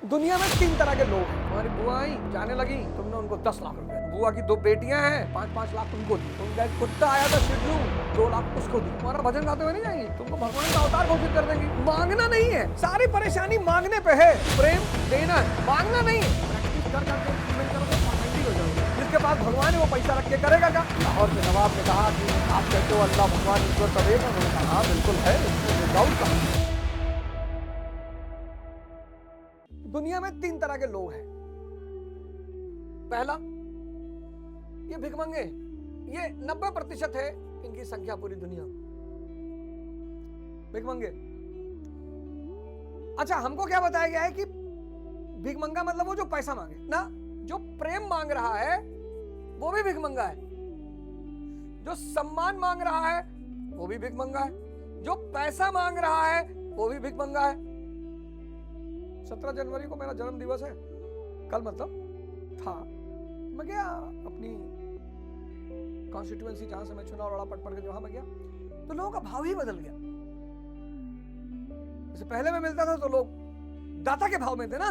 दुनिया में 3 तरह के लोग हैं। तुम्हारी बुआ आई, जाने लगी, तुमने उनको 10 लाख रुपए। बुआ की 2 बेटियां हैं, 5-5 लाख तुमको दी। उनका एक कुत्ता आया था शिजू, 2 लाख उसको दी। तुम्हारा भजन गाते हुए नहीं जाएंगी, तुमको भगवान का अवतार घोषित कर देंगी। मांगना नहीं है, सारी परेशानी मांगने पे है। प्रेम देना है, मांगना नहीं है। प्रैक्टिस कर करके इम्प्लीमेंट करोगे, परफेक्ट हो जाओगे। जिसके पास भगवान है वो पैसा रख के करेगा क्या? लाहौर के नवाब ने कहा कि आप कहते हो अल्लाह भगवान ईश्वर सब एक है। उन्होंने कहा हाँ बिल्कुल है, इसमें डाउट कहा। दुनिया में 3 तरह के लोग हैं। पहला, ये भिखमंगे, ये 90% है इनकी संख्या पूरी दुनिया में, भिखमंगे। अच्छा, हमको क्या बताया गया है कि भिखमंगा मतलब वो जो पैसा मांगे ना, जो प्रेम मांग रहा है वो भी भिखमंगा है, जो सम्मान मांग रहा है वो भी भिखमंगा है, जो पैसा मांग रहा है वो भी भिखमंगा है। 17 जनवरी को मेरा जन्म दिवस है, कल मतलब था। मैं गया अपनी कॉन्स्टिट्यूएंसी जहां से मैं चुनाव लड़ा पट के, वहां मैं गया तो लोगों का भाव ही बदल गया। जैसे पहले मैं मिलता था तो लोग दाता के भाव में थे ना,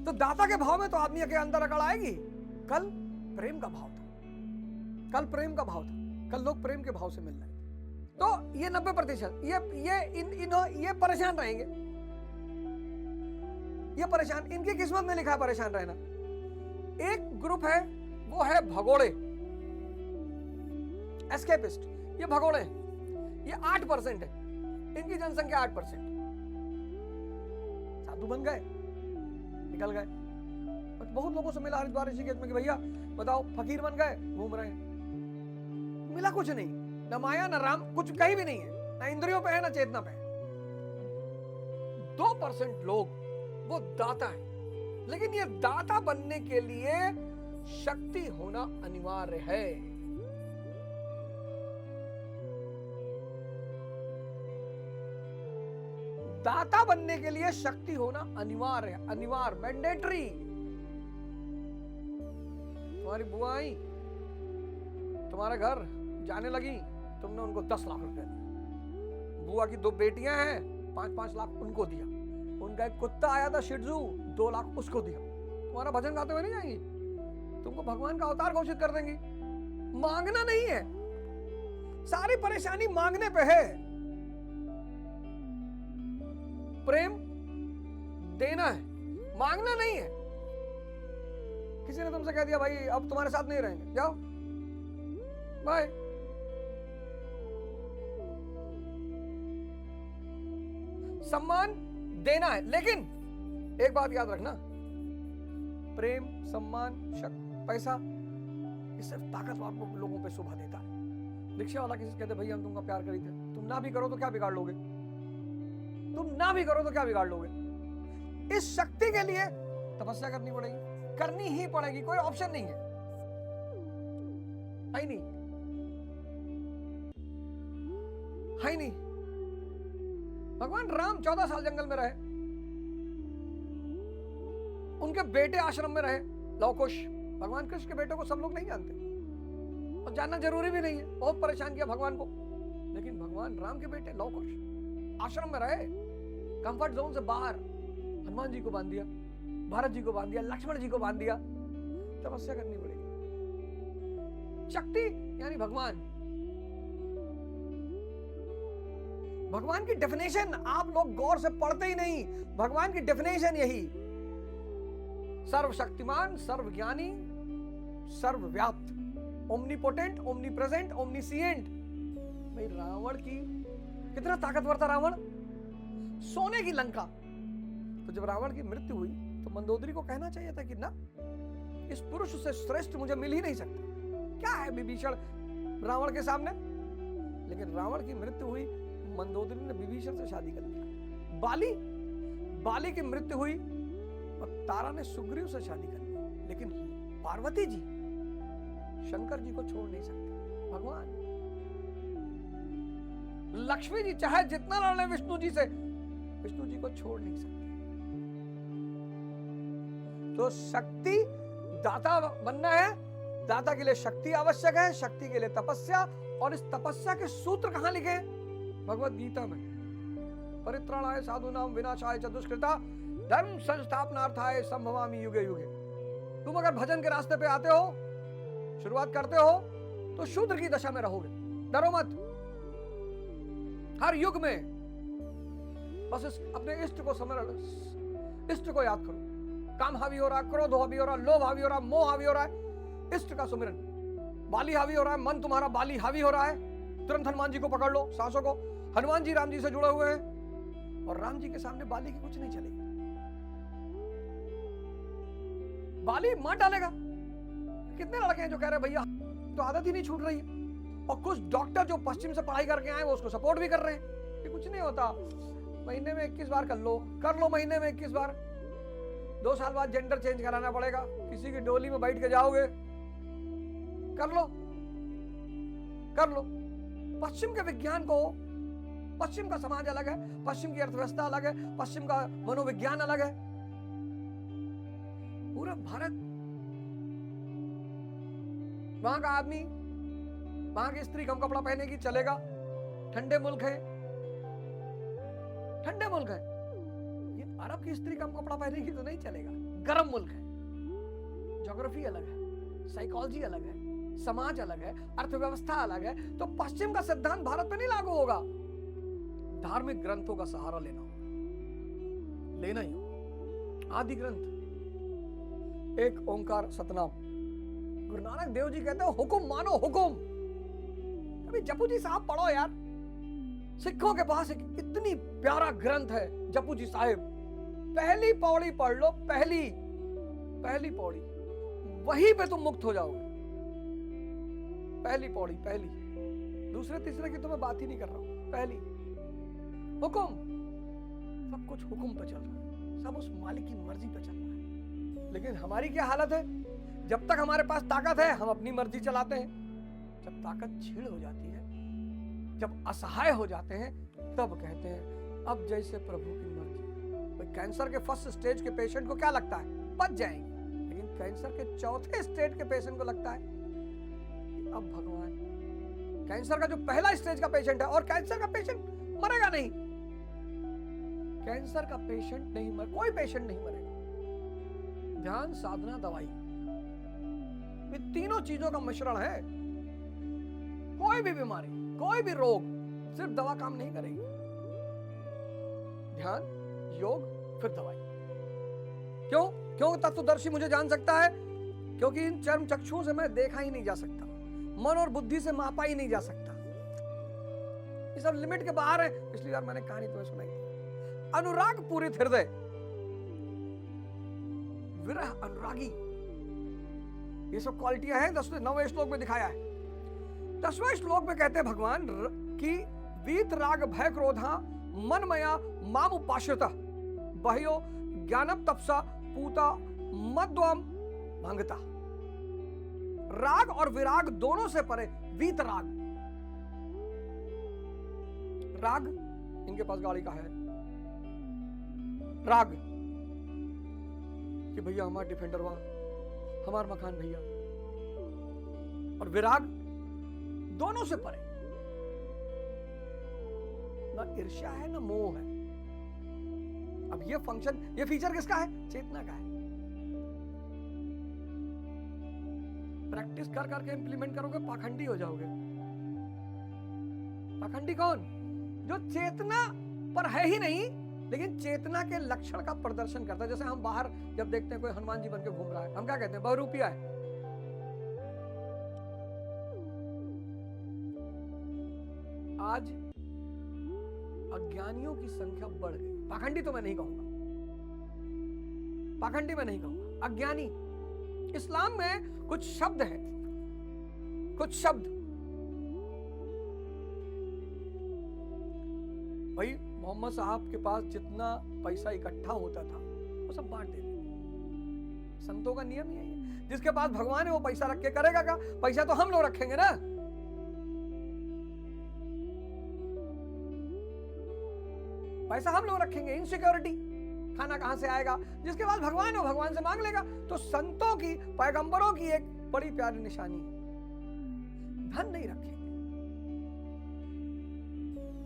तो दाता के भाव में तो आदमी के अंदर अकड़ आएगी। कल प्रेम का भाव था, कल प्रेम का भाव था, कल लोग प्रेम के भाव से मिल रहे थे। तो ये 90% ये परेशान रहेंगे, ये परेशान, इनकी किस्मत में लिखा है परेशान रहना। एक ग्रुप है, वो है भगोड़े, एस्केपिस्ट। ये भगोड़े, ये 8% है, इनकी जनसंख्या 8%। साधु बन गए, निकल गए। बहुत लोगों से मिला हरिद्वार ऋषिकेश में कि भैया बताओ, फकीर बन गए, घूम रहे हैं, मिला कुछ नहीं, न माया न राम, कुछ कहीं भी नहीं है, ना इंद्रियों पे है ना चेतना पे। 2% लोग वो दाता है, लेकिन ये दाता बनने के लिए शक्ति होना अनिवार्य है। दाता बनने के लिए शक्ति होना अनिवार्य है, अनिवार्य, मैंडेटरी। तुम्हारी बुआ आई, तुम्हारे घर जाने लगी, तुमने उनको 10 लाख रुपए दिए। बुआ की 2 बेटियां हैं, 5-5 लाख उनको दिया। उनका एक कुत्ता आया था शिजू, 2 लाख उसको दिया। तुम्हारा भजन गाते हुए नहीं जाएंगी, तुमको भगवान का अवतार घोषित कर देंगी। मांगना नहीं है, सारी परेशानी मांगने पे है। प्रेम देना है, मांगना नहीं है। किसी ने तुमसे कह दिया भाई अब तुम्हारे साथ नहीं रहेंगे, जाओ बाय, सम्मान देना है, लेकिन एक बात याद रखना, प्रेम, सम्मान, शक्ति, पैसा, ये सिर्फ ताकतवर लोगों पे शोभा देता है। रिक्शा वाला किसी से कहते भैया हम तुमका प्यार करी थे, तुम ना भी करो तो क्या बिगाड़ लोगे, तुम ना भी करो तो क्या बिगाड़ लोगे। इस शक्ति के लिए तपस्या करनी पड़ेगी, करनी ही पड़ेगी, कोई ऑप्शन नहीं है, है नहीं, है नहीं। भगवान राम 14 साल जंगल में रहे, उनके बेटे आश्रम में रहे, लवकुश। भगवान कृष्ण के बेटे को सब लोग नहीं जानते और जानना जरूरी भी नहीं है, बहुत परेशान किया भगवान को, लेकिन भगवान राम के बेटे लवकुश आश्रम में रहे, कंफर्ट जोन से बाहर। हनुमान जी को बांध दिया, भरत जी को बांध दिया, लक्ष्मण जी को बांध दिया। तपस्या करनी पड़ेगी। शक्ति यानी भगवान, भगवान की डेफिनेशन आप लोग गौर से पढ़ते ही नहीं। भगवान की डेफिनेशन यही, सर्वशक्तिमान, सर्वज्ञानी, सर्वव्याप्त, ओमनीपोटेंट, ओमनीप्रेजेंट, ओमनीसिएंट। भाई रावण की कितना ताकतवर था रावण, सोने की लंका। तो जब रावण की मृत्यु हुई तो मंदोदरी को कहना चाहिए था कि ना, इस पुरुष से श्रेष्ठ मुझे मिल ही नहीं सकता, क्या है विभीषण रावण के सामने। लेकिन रावण की मृत्यु हुई, मंदोदरी ने विभीषण से शादी कर लिया। बाली की मृत्यु हुई और तारा ने सुग्रीव से शादी कर ली। लेकिन पार्वती जी शंकर जी को छोड़ नहीं सकती, भगवान। लक्ष्मी जी चाहे जितना लड़ ले विष्णु जी से, विष्णु जी को छोड़ नहीं सकती। तो शक्ति, दाता बनना है, दाता के लिए शक्ति आवश्यक है, शक्ति के लिए तपस्या। और इस तपस्या के सूत्र कहां लिखे? भगवत गीता में। परित्राणाय साधूनां विनाशाय च दुष्कृता धर्म संस्थापनार्थाय संभवामि युगे युगे। तुम अगर भजन के रास्ते पे आते हो, शुरुआत करते हो, तो शूद्र की दशा में रहोगे। डरो मत, हर युग में बस अपने इष्ट को इष्ट को याद करो। काम हावी हो रहा है, क्रोध हावी हो रहा है, लोभ हावी हो रहा है, मोह हावी हो रहा है, इष्ट का सुमिरन। बाली हावी हो रहा है, मन तुम्हारा बाली हावी हो रहा है, तुरंत हनुमान जी को पकड़ लो, सांसों को। हनुमान जी राम जी से जुड़े हुए हैं और राम जी के सामने बाली की कुछ नहीं चलेगी। बाली मार डालेगा। कितने लड़के हैं जो कह रहे हैं भैया तो आदत ही नहीं छूट रही है, और कुछ डॉक्टर जो पश्चिम से पढ़ाई करके आए वो उसको सपोर्ट भी कर रहे हैं कि कुछ नहीं होता, महीने में 21 बार कर लो महीने में 21 बार। 2 साल बाद जेंडर चेंज कराना पड़ेगा, किसी की डोली में बैठ के जाओगे, कर लो। पश्चिम के विज्ञान को, पश्चिम का समाज अलग है, पश्चिम की अर्थव्यवस्था अलग है, पश्चिम का मनोविज्ञान अलग है। पूरा भारत, वहां का आदमी, वहां की स्त्री कम कपड़ा पहनेगी चलेगा, ठंडे मुल्क है। ये अरब की स्त्री कम कपड़ा पहनेगी तो नहीं चलेगा, गर्म मुल्क है। ज्योग्राफी अलग है, साइकोलॉजी अलग है, समाज अलग है, अर्थव्यवस्था अलग है। तो पश्चिम का सिद्धांत भारत में नहीं लागू होगा। धार्मिक ग्रंथों का सहारा लेना ही हो। आदि ग्रंथ, एक ओंकार सतनाम। गुरु नानक देव जी कहते हो हुकुम मानो हुकुम। अभी जपू जी साहब पढ़ो यार, सिखों के पास एक इतनी प्यारा ग्रंथ है जपू जी साहिब। पहली पौड़ी पढ़ लो, पहली पौड़ी, वहीं पे तुम मुक्त हो जाओगे। पहली पौड़ी, दूसरे तीसरे की तो मैं बात ही नहीं कर रहा हूं। पहली हुकुम, सब कुछ हुकुम पे चल रहा है, सब उस मालिक की मर्जी पे चल रहा है। लेकिन हमारी क्या हालत है? जब तक हमारे पास ताकत है हम अपनी मर्जी चलाते हैं, जब ताकत छीड़ हो जाती है, जब असहाय हो जाते हैं, तब कहते हैं अब जैसे प्रभु की मर्जी। कैंसर के फर्स्ट स्टेज के पेशेंट को क्या लगता है? बच जाएंगे। लेकिन कैंसर के चौथे स्टेज के पेशेंट को लगता है कि अब भगवान। कैंसर का जो पहला स्टेज का पेशेंट है, और कैंसर का पेशेंट मरेगा नहीं, कैंसर का पेशेंट नहीं मर, कोई पेशेंट नहीं मरेगा। ध्यान, साधना, दवाई, ये तीनों चीजों का मिश्रण है। कोई भी बीमारी, कोई भी रोग, सिर्फ दवा काम नहीं करेगी। ध्यान, योग, फिर दवाई। क्यों तत्वदर्शी मुझे जान सकता है? क्योंकि इन चर्म चक्षुओं से मैं देखा ही नहीं जा सकता, मन और बुद्धि से मापा ही नहीं जा सकता, ये सब लिमिट के बाहर है। पिछली बार मैंने कहानी तुम्हें सुनाई थी। अनुराग पूरित हृदय, विरह अनुरागी, ये सब क्वालिटियां हैं 9वें श्लोक में दिखाया है। 10वें श्लोक में कहते हैं भगवान कि वीत राग भय क्रोधा मनमया माम उपाश्रिता बह्यो ज्ञानम तपसा पूता मद्वम भंगता। राग और विराग दोनों से परे वीत राग। राग, इनके पास गाड़ी का है राग कि भैया हमारा डिफेंडर वहां, हमारा मकान भैया। और विराग दोनों से परे, ना ईर्ष्या है ना मोह है। अब ये फंक्शन, ये फीचर किसका है? चेतना का है। प्रैक्टिस कर करके इंप्लीमेंट करोगे, पाखंडी हो जाओगे। पाखंडी कौन? जो चेतना पर है ही नहीं, लेकिन चेतना के लक्षण का प्रदर्शन करता है। जैसे हम बाहर जब देखते हैं कोई हनुमान जी बन के घूम रहा है, हम क्या कहते हैं? बहुरूपिया है। आज अज्ञानियों की संख्या बढ़ गई। पाखंडी तो मैं नहीं कहूंगा, पाखंडी मैं नहीं कहूंगा, अज्ञानी। इस्लाम में कुछ शब्द है, कुछ शब्द भाई मोहम्मद साहब के पास जितना पैसा इकट्ठा होता था वो सब बांट देते। संतों का नियम ही है, जिसके पास भगवान है वो पैसा रख के करेगा क्या? पैसा तो हम लोग रखेंगे ना। पैसा हम लोग रखेंगे। इनसिक्योरिटी, खाना कहां से आएगा? जिसके पास भगवान हो भगवान से मांग लेगा। तो संतों की, पैगंबरों की एक बड़ी प्यारी निशानी है, धन नहीं रखेंगे,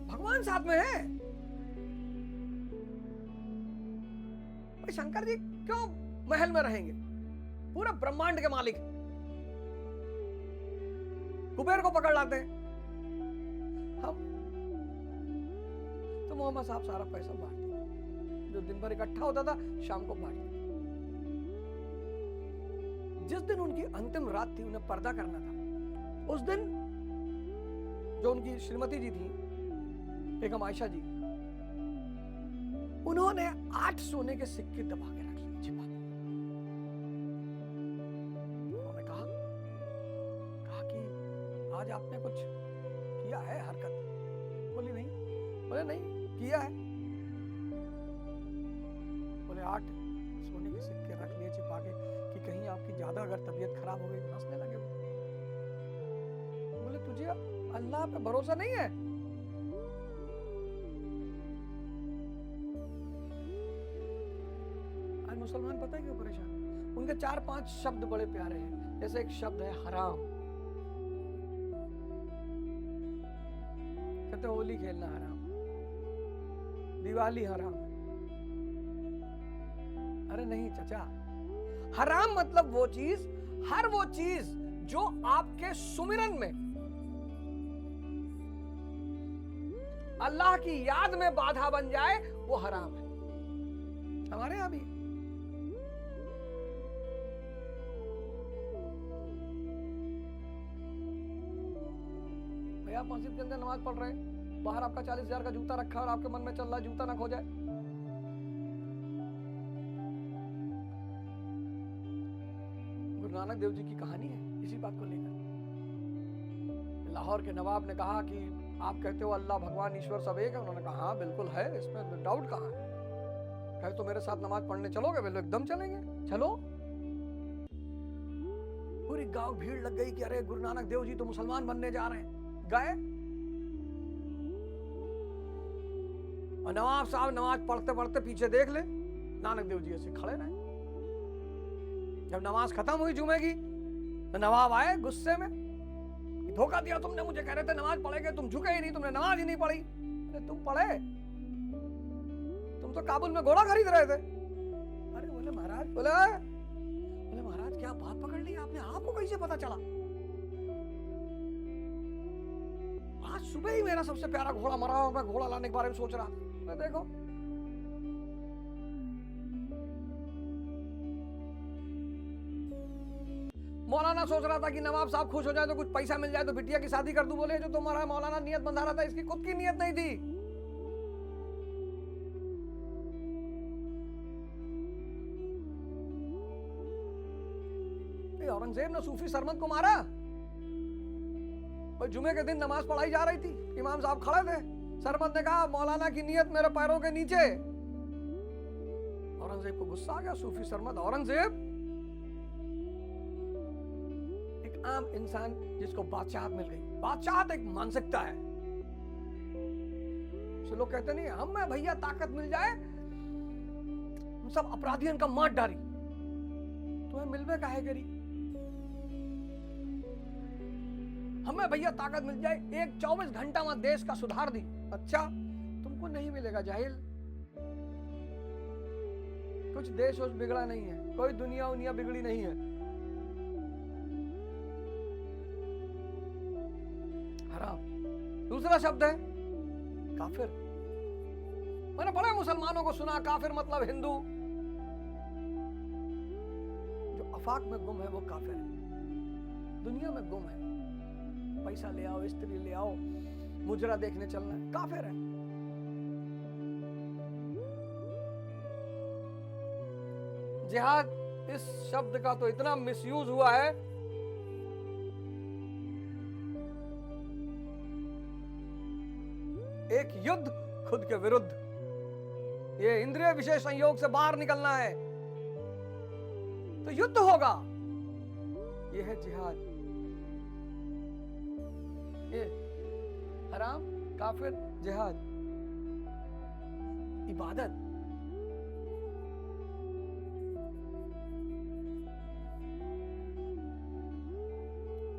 भगवान साथ में है। कि शंकर जी क्यों महल में रहेंगे, पूरे ब्रह्मांड के मालिक, कुबेर को पकड़ लाते हैं हम। तो मोहम्मद साहब सारा पैसा बांट दिया, जो दिन भर इकट्ठा होता था शाम को बांट दिया। जिस दिन उनकी अंतिम रात थी, उन्हें पर्दा करना था, उस दिन जो उनकी श्रीमती जी थी बेगम आयशा जी, उन्होंने 8 सोने के सिक्के दबा के रख लिए, छिपा के। उन्होंने कहा कि आज आपने कुछ किया है हरकत? बोली नहीं। बोले नहीं किया है। बोले 8 सोने के सिक्के रख लिए छिपा के कि कहीं आपकी ज्यादा अगर तबीयत खराब हो गई। हंसने लगे वो। बोले तुझे अल्लाह पे भरोसा नहीं है? आज मुसलमान पता है क्यों परेशान है? उनके 4-5 शब्द बड़े प्यारे हैं। जैसे एक शब्द है हराम, कहते होली खेलना हराम, दिवाली हराम। अरे नहीं चचा, हराम मतलब वो चीज, हर वो चीज जो आपके सुमिरन में, अल्लाह की याद में बाधा बन जाए, वो हराम है। हमारे यहां भी भैया मस्जिद के अंदर नमाज पढ़ रहे हैं, बाहर आपका 40,000 का जूता रखा और आपके मन में चल रहा है जूता ना खो जाए। गुरु नानक देव जी की कहानी है इसी बात को लेकर। लाहौर के नवाब ने कहा कि आप कहते हो अल्लाह भगवान ईश्वर सब एक है? उन्होंने कहा हाँ बिल्कुल है, इसमें डाउट कहाँ है। कहे तो मेरे साथ नमाज पढ़ने चलोगे? बोले एकदम चलेंगे, चलो। पूरी गांव भीड़ लग गई कि अरे गुरु नानक देव जी तो मुसलमान बनने जा रहे हैं। गए और नवाब साहब नमाज पढ़ते पढ़ते पीछे देख ले, नानक देव जी ऐसे खड़े रहे। जब नमाज खत्म हुई जुमे की, तो नवाब आए गुस्से में, धोखा दिया तुमने मुझे, कह रहे थे नमाज पढ़ेंगे, तुम झुके ही नहीं, तुमने नमाज ही नहीं पढ़ी। अरे तुम पढ़े? तुम तो काबुल में घोड़ा खरीद रहे थे। अरे बोले महाराज, बोले महाराज क्या बात पकड़ ली आपने, आपको कैसे पता चला? आज सुबह ही मेरा सबसे प्यारा घोड़ा मरा हुआ, मैं घोड़ा लाने के बारे में सोच रहा था। देखो मौलाना सोच रहा था कि नवाब साहब खुश हो जाए तो कुछ पैसा मिल जाए तो बिटिया की शादी कर दूं। बोले जो तुम्हारा मौलाना नियत बंधा रहा था, इसकी खुद की नियत नहीं थी। औरंगजेब ने सूफी सरमद को मारा। जुमे के दिन नमाज पढ़ाई जा रही थी, इमाम साहब खड़े थे, सरमद ने कहा मौलाना की नियत मेरे पैरों के नीचे। औरंगजेब को गुस्सा आ गया। सूफी सरमद, औरंगजेब एक आम इंसान जिसको बादशाहत मिल गई। बादशाहत एक मानसिकता है। लोग कहते नहीं हमें भैया ताकत मिल जाए हम सब अपराधियों का मार डाली, तुम्हें मिलवे काहे करी? हमें भैया ताकत मिल जाए, एक 24 घंटा में देश का सुधार दी। अच्छा तुमको नहीं मिलेगा जाहिल। कुछ देश वोश बिगड़ा नहीं है, कोई दुनिया उनिया बिगड़ी नहीं है। हराम। दूसरा शब्द है काफिर। मैंने बड़े मुसलमानों को सुना काफिर मतलब हिंदू। जो आफाक में गुम है वो काफिर है, दुनिया में गुम है। पैसा ले आओ, स्त्री ले आओ, मुजरा देखने चलना है, काफिर है। जिहाद इस शब्द का तो इतना मिसयूज हुआ है, एक युद्ध खुद के विरुद्ध। ये इंद्रिय विशेष संयोग से बाहर निकलना है तो युद्ध होगा। यह है जिहाद। ये हराम, काफिर, जिहाद। इबादत।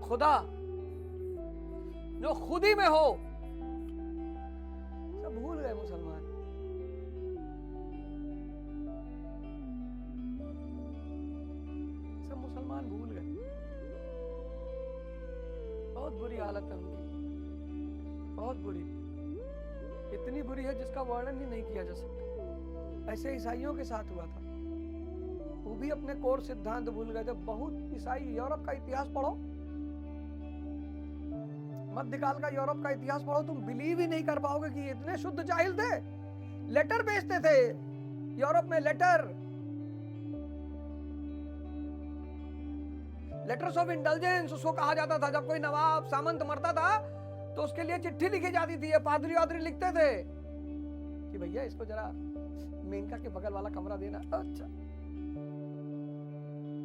खुदा जो खुदी में हो, सब भूल गए मुसलमान। भगवान भूल गए। बहुत बुरी हालत है उनकी, बहुत बुरी, इतनी बुरी है जिसका वर्णन ही नहीं किया जा सकता। ऐसे ईसाइयों के साथ हुआ था, वो भी अपने कोर सिद्धांत भूल गए थे। बहुत ईसाई, यूरोप का इतिहास पढ़ो, मध्यकाल का यूरोप का इतिहास पढ़ो, तुम बिलीव ही नहीं कर पाओगे कि ये इतने शुद्ध जाहिल थे। लेटर भेजते थे यूरोप में, लेटर्स ऑफ इंटेलिजेंस उसको कहा जाता था। जब कोई नवाब सामंत मरता था तो उसके लिए चिट्ठी लिखी जाती थी, पादरी वादरी लिखते थे कि भैया इसको जरा मेनका के बगल वाला कमरा देना। अच्छा,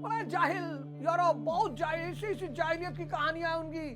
बड़ा जाहिल यूरोप, बहुत जाहिल, इसी जाहिलियत की कहानियां उनकी।